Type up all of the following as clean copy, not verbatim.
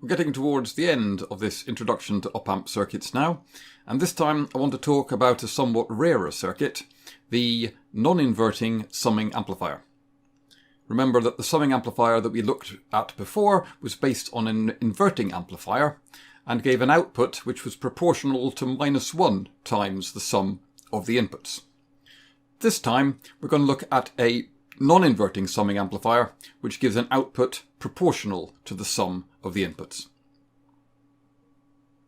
We're getting towards the end of this introduction to op-amp circuits now, and this time I want to talk about a somewhat rarer circuit, the non-inverting summing amplifier. Remember that the summing amplifier that we looked at before was based on an inverting amplifier and gave an output which was proportional to -1 times the sum of the inputs. This time we're going to look at a non-inverting summing amplifier which gives an output proportional to the sum of the inputs.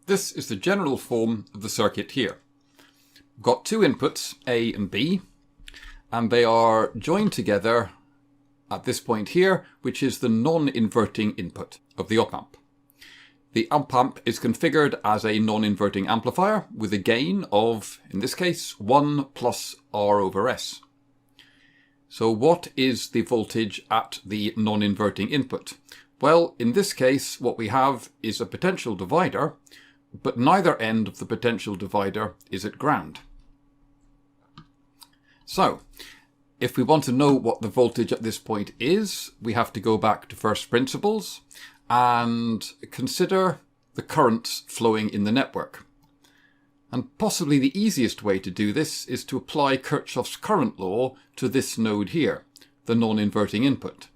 This is the general form of the circuit here. We've got two inputs, A and B, and they are joined together at this point here, which is the non-inverting input of the op-amp. The op-amp is configured as a non-inverting amplifier with a gain of, in this case, 1 plus R over S. So what is the voltage at the non-inverting input? Well, in this case, what we have is a potential divider, but neither end of the potential divider is at ground. So, if we want to know what the voltage at this point is, we have to go back to first principles and consider the currents flowing in the network. And possibly the easiest way to do this is to apply Kirchhoff's current law to this node here, the non-inverting input.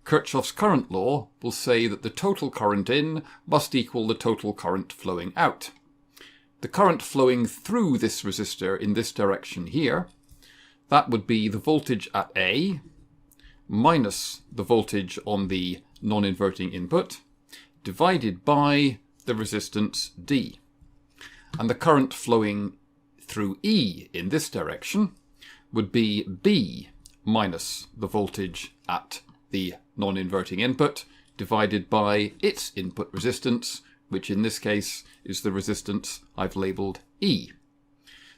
Kirchhoff's current law will say that the total current in must equal the total current flowing out. The current flowing through this resistor in this direction here, that would be the voltage at A minus the voltage on the non-inverting input divided by the resistance D. And the current flowing through E in this direction would be B minus the voltage at the non-inverting input divided by its input resistance, which in this case is the resistance I've labelled E.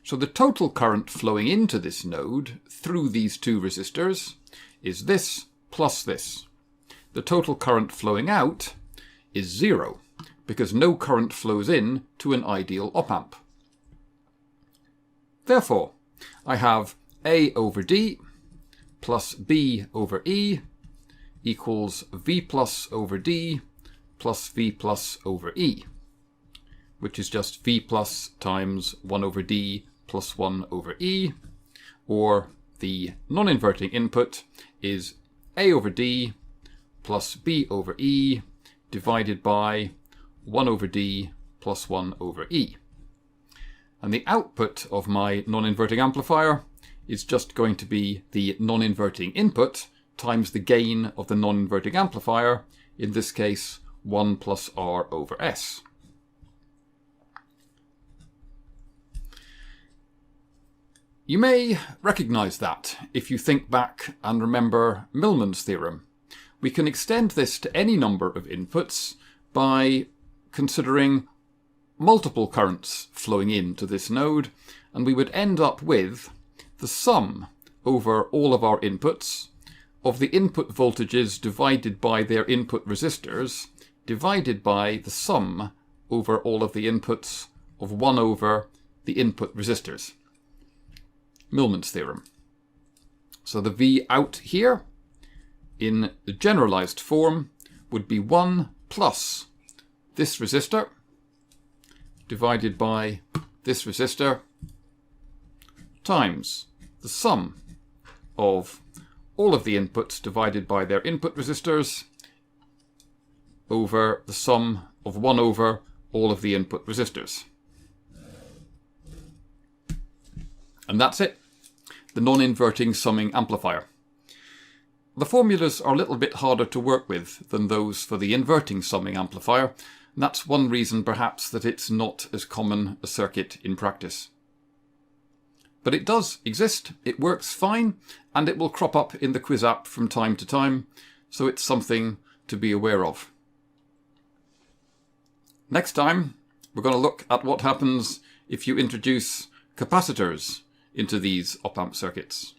So the total current flowing into this node through these two resistors is this plus this. The total current flowing out is 0, because no current flows in to an ideal op-amp. Therefore, I have A over D plus B over E equals V plus over D plus V plus over E, which is just V plus times 1 over D plus 1 over E, or the non-inverting input is A over D plus B over E divided by 1 over D plus 1 over E. And the output of my non-inverting amplifier is just going to be the non-inverting input times the gain of the non-inverting amplifier, in this case 1 plus R over S. You may recognize that if you think back and remember Millman's theorem. We can extend this to any number of inputs by considering multiple currents flowing into this node, and we would end up with the sum over all of our inputs of the input voltages divided by their input resistors divided by the sum over all of the inputs of 1 over the input resistors. Millman's theorem. So the V out here in the generalized form would be 1 plus this resistor divided by this resistor times the sum of all of the inputs divided by their input resistors over the sum of 1 over all of the input resistors. And that's it, the non-inverting summing amplifier. The formulas are a little bit harder to work with than those for the inverting summing amplifier, and that's one reason perhaps that it's not as common a circuit in practice. But it does exist, it works fine, and it will crop up in the quiz app from time to time, so it's something to be aware of. Next time, we're going to look at what happens if you introduce capacitors into these op-amp circuits.